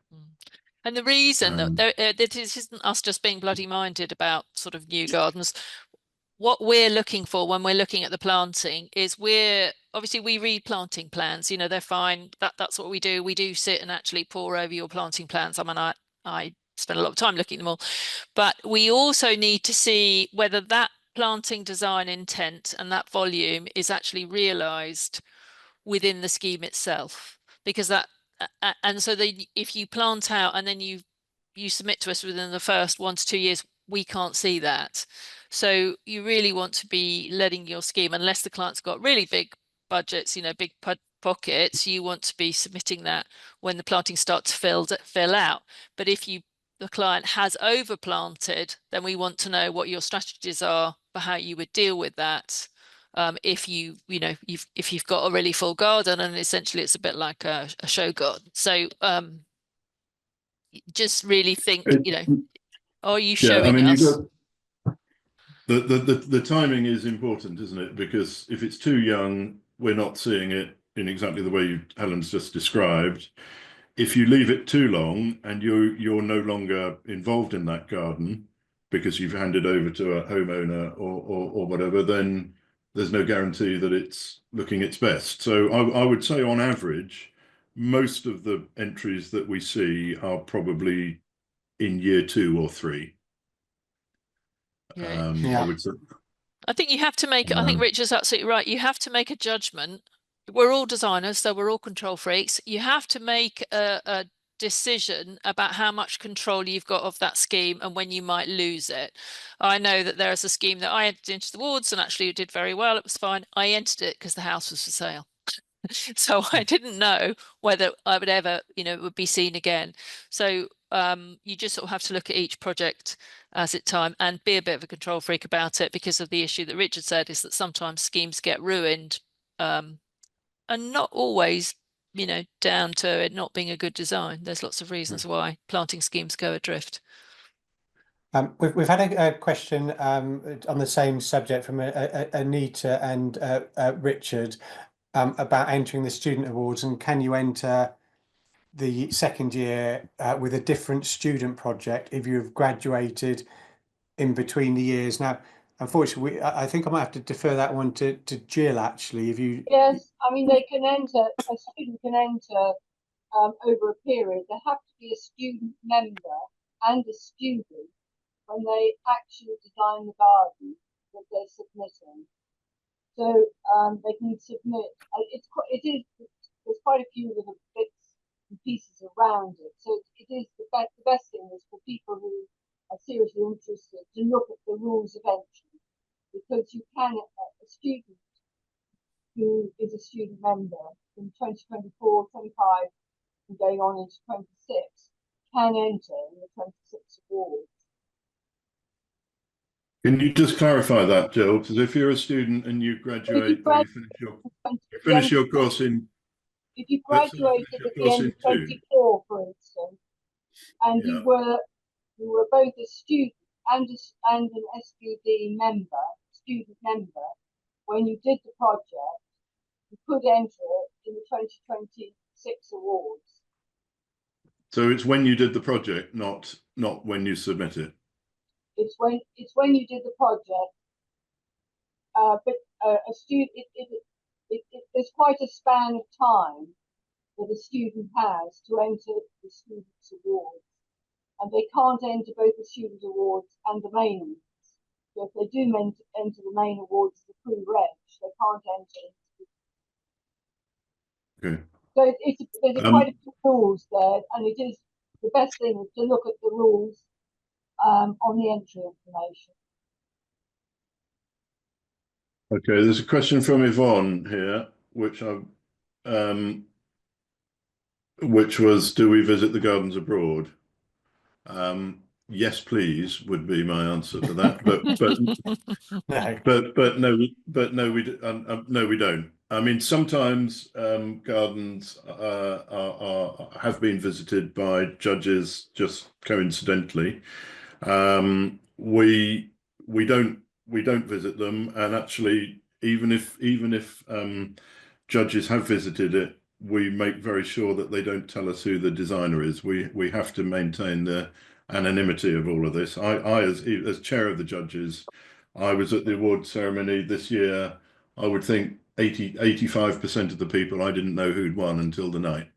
And the reason that this isn't us just being bloody minded about sort of new gardens. What we're looking for when we're looking at the planting is we read planting plans. They're fine. That's what we do. We do sit and actually pore over your planting plans. I mean, I spend a lot of time looking at them all, but we also need to see whether that planting design intent and that volume is actually realised within the scheme itself, because if you plant out and then you submit to us within the first 1 to 2 years, we can't see that. So you really want to be letting your scheme, unless the client's got really big budgets, big pockets, you want to be submitting that when the planting starts to fill out. But if the client has overplanted, then we want to know what your strategies are for how you would deal with that. If you've got a really full garden, and essentially it's a bit like a show garden. So just really think, are you showing us? The timing is important, isn't it? Because if it's too young, we're not seeing it in exactly the way Helen's just described. If you leave it too long and you're no longer involved in that garden because you've handed over to a homeowner or whatever, then there's no guarantee that it's looking its best. So I would say on average, most of the entries that we see are probably in year 2 or 3. I would say. I think you have to make, I think Richard's absolutely right. You have to make a judgment. We're all designers, so we're all control freaks. You have to make a decision about how much control you've got of that scheme and when you might lose it. I know that there is a scheme that I entered into the wards and actually did very well. It was fine. I entered it because the house was for sale. So I didn't know whether I would ever, it would be seen again. So you just sort of have to look at each project as it time and be a bit of a control freak about it, because of the issue that Richard said, is that sometimes schemes get ruined and not always, down to it not being a good design. There's lots of reasons why planting schemes go adrift. We've had a question on the same subject from Anita and Richard about entering the student awards, and can you enter the second year with a different student project if you've graduated in between the years? Now, unfortunately, I think I might have to defer that one to Jill, actually, if you. Yes, I mean, they can enter, a student can enter over a period. They have to be a student member and a student when they actually design the garden that they're submitting. So they can submit. There's quite a few little bits and pieces around it. So it is the best thing is for people who are seriously interested to look at the rules of entry, because you can a student who is a student member in 2024, 25, and going on into 26 can enter in the 26 awards. Can you just clarify that, Jill? Because if you're a student and you graduate, or you finish your course in, if you graduated at the end of 24, for instance, and you were both a student and an SGLD member, student member, when you did the project, you could enter it in the 2026 awards. So it's when you did the project, not when you submit it. It's when you did the project, but a student there's quite a span of time that a student has to enter the students' awards, and they can't enter both the student awards and the main awards. So if they do enter the main awards as a pre-reg, they can't enter. Okay. So there's quite a few rules there, and it is the best thing is to look at the rules on the entry information. Okay, there's a question from Yvonne here, which was, do we visit the gardens abroad? Yes, please, would be my answer to that. No, we don't. I mean, sometimes gardens have been visited by judges just coincidentally. We don't visit them, and actually, even if judges have visited it, we make very sure that they don't tell us who the designer is. We have to maintain the anonymity of all of this. I as chair of the judges, I was at the award ceremony this year. I would think 85% of the people I didn't know who'd won until the night.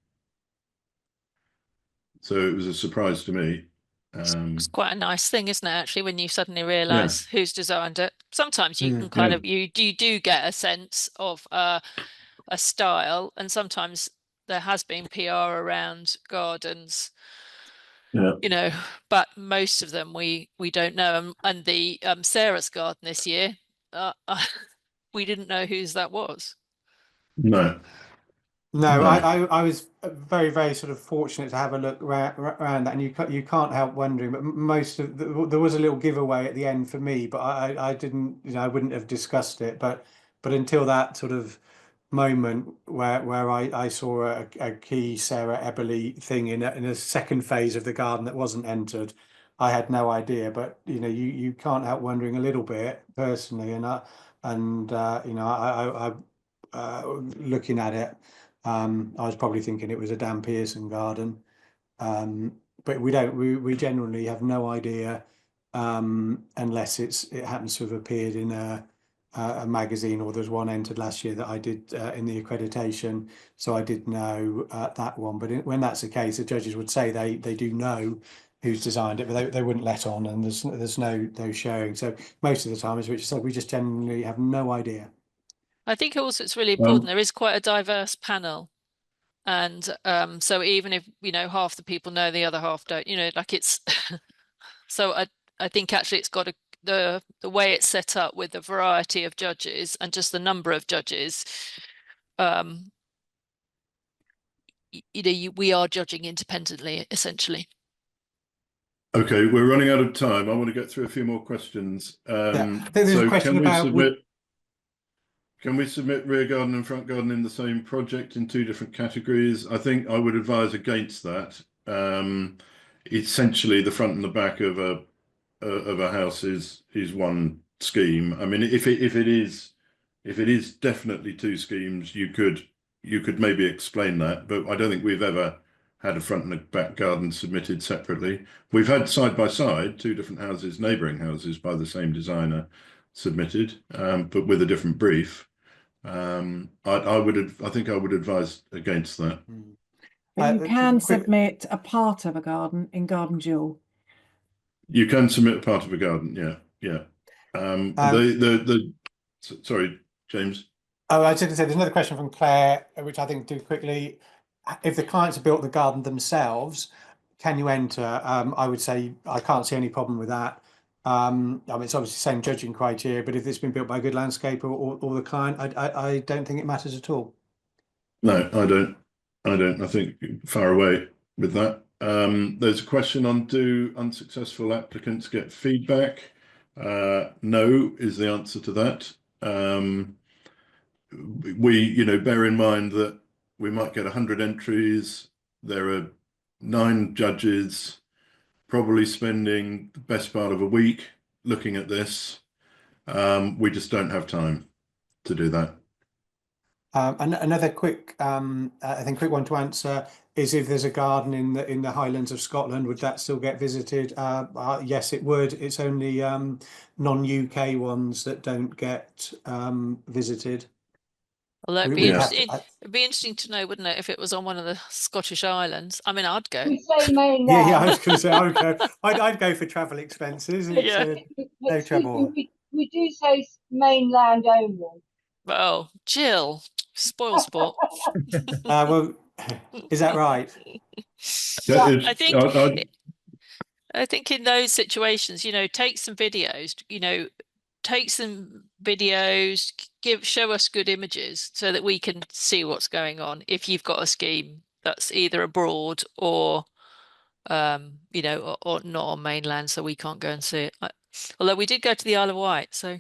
So it was a surprise to me. It's quite a nice thing, isn't it, actually, when you suddenly realise who's designed it. Sometimes you can kind of you do get a sense of a style, and sometimes there has been PR around gardens, you know, but most of them we don't know. And the Sarah's garden this year, we didn't know whose that was. No, I was very, very sort of fortunate to have a look around that, and you can't help wondering. But most of there was a little giveaway at the end for me, but I didn't, I wouldn't have discussed it. But until that sort of moment where I saw a key Sarah Eberly thing in a second phase of the garden that wasn't entered, I had no idea. But you can't help wondering a little bit personally, and looking at it. I was probably thinking it was a Dan Pearson garden, but we generally have no idea unless it happens to have appeared in a magazine, or there's one entered last year that I did in the accreditation, so I did know that one. But when that's the case, the judges would say they do know who's designed it, but they wouldn't let on, and there's no sharing. So most of the time, as Richard said, we just generally have no idea. I think also it's really important. There is quite a diverse panel, and so even if half the people know, the other half don't. Like it's so I think actually it's got the way it's set up with the variety of judges and just the number of judges. We are judging independently, essentially. Okay, we're running out of time. I want to get through a few more questions. I think there's a question about. Can we submit rear garden and front garden in the same project in two different categories? I think I would advise against that. Essentially, the front and the back of a house is one scheme. I mean, if it is definitely two schemes, you could maybe explain that, but I don't think we've ever had a front and a back garden submitted separately. We've had side by side two different houses, neighbouring houses by the same designer, submitted, but with a different brief. I think I would advise against that. But you can submit a part of a garden in Garden Dual. You can submit a part of a garden, yeah. Sorry, James. Oh, I was going to say, there's another question from Claire, which I think do quickly. If the clients have built the garden themselves, can you enter? I would say I can't see any problem with that. I mean, it's obviously the same judging criteria, but if it's been built by a good landscaper or the client, I don't think it matters at all. No, I don't. I think far away with that. There's a question on, do unsuccessful applicants get feedback? No is the answer to that. We, bear in mind that we might get 100 entries. There are 9 judges probably spending the best part of a week looking at this. We just don't have time to do that. And another quick, I think quick one to answer is, if there's a garden in the Highlands of Scotland, would that still get visited? Yes, it would. It's only non-UK ones that don't get visited. Although it'd We- be we have interesting, to- it'd be interesting to know, wouldn't it, if it was on one of the Scottish islands? I mean, I'd go. We say mainland. Yeah, I was going to say I'd go for travel expenses. It's, Yeah. no Excuse trouble. me, we do say mainland only. Oh, Jill, spoil sport. Well, is that right? I think in those situations, take some videos, show us good images so that we can see what's going on. If you've got a scheme that's either abroad or, or not on mainland, so we can't go and see it. Although we did go to the Isle of Wight, so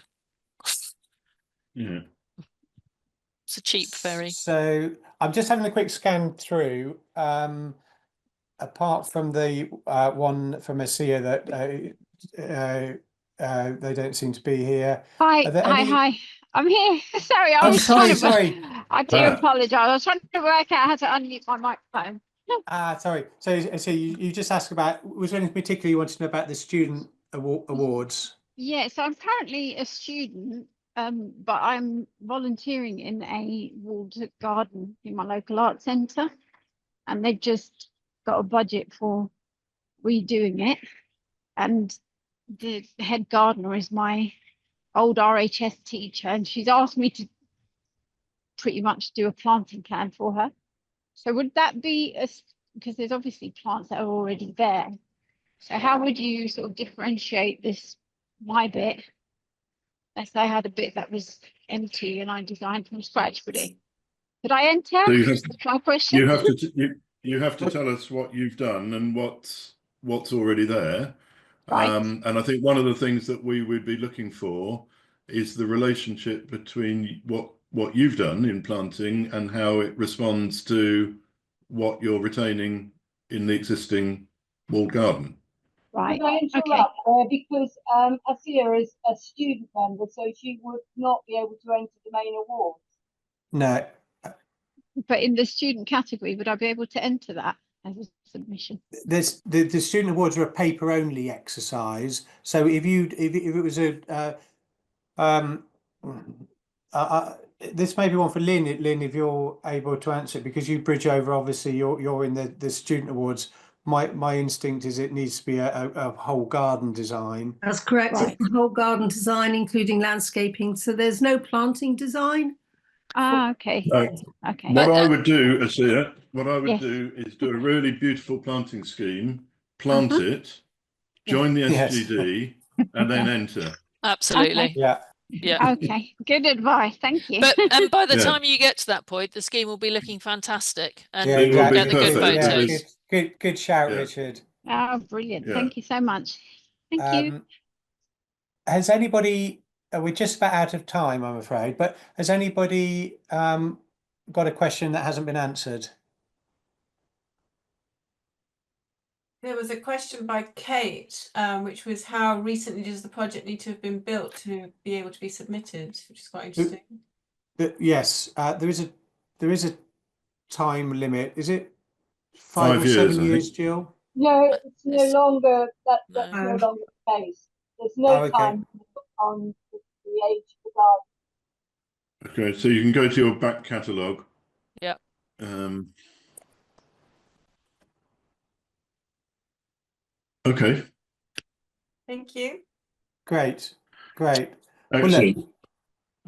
Yeah. it's a cheap ferry. So I'm just having a quick scan through. Apart from the one from ASEA that they don't seem to be here. Hi. I'm here. Sorry, I was trying to. Sorry. I do apologise. I was trying to work out how to unmute my microphone. Sorry. So you just asked about, was there anything particular you wanted to know about the student awards? Yeah, so I'm currently a student, but I'm volunteering in a walled garden in my local arts centre, and they've just got a budget for redoing it, and the head gardener is my old RHS teacher, and she's asked me to pretty much do a planting plan for her. So would that be because there's obviously plants that are already there, so how would you sort of differentiate this, my bit? Let's say I had a bit that was empty and I designed from scratch, could I enter? So That's my question. you have to tell us what you've done and what's already there. Right. And I think one of the things that we would be looking for is the relationship between what you've done in planting and how it responds to what you're retaining in the existing walled garden. Right. Can I interrupt there, because ASEA is a student member, so she would not be able to enter the main awards. No. But in the student category, would I be able to enter that as a submission? There's the student awards are a paper only exercise. So if it was this may be one for Lynn. Lynn, if you're able to answer it, because you bridge over, obviously you're in the student awards. My instinct is it needs to be a whole garden design. That's correct. Right. It's a whole garden design, including landscaping. So there's no planting design. Okay. Okay. What I would do, ASEA, Yes. do is do a really beautiful planting scheme, plant it, join the SGD, and then enter. Absolutely. Okay. Yeah. Yeah. Okay. Good advice. Thank you. And by the Yeah. time you get to that point, the scheme will be looking fantastic, and Yeah, we'll exactly. get the good perfect. photos. Yeah, good shout, Yeah. Richard. Oh, brilliant. Yeah. Thank you so much. Thank you. Has anybody, we're just about out of time, I'm afraid, but has anybody got a question that hasn't been answered? There was a question by Kate, which was, how recently does the project need to have been built to be able to be submitted, which is quite interesting. Yes, there is a time limit. Is it 5 or 5 7 years, I years, think. Jill? No, it's no It's- longer that's No. no longer the case. There's no Oh, okay. time on the the age of the garden. Okay, so you can go to your back catalogue. Yeah. Okay. Thank you. Great. Well, Excellent. look,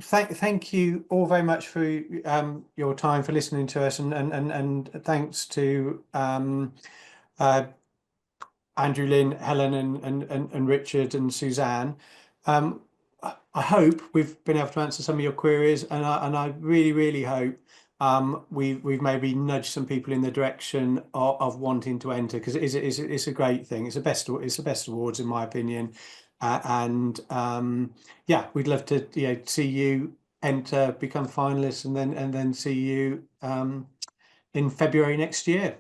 thank you all very much for your time, for listening to us, and thanks to Andrew, Lynn, Helen, and Richard and Suzanne. I hope we've been able to answer some of your queries, and I really hope we've maybe nudged some people in the direction of wanting to enter, because it's a great thing. It's the best awards in my opinion, and yeah, we'd love to see you enter, become finalists, and then see you in February next year.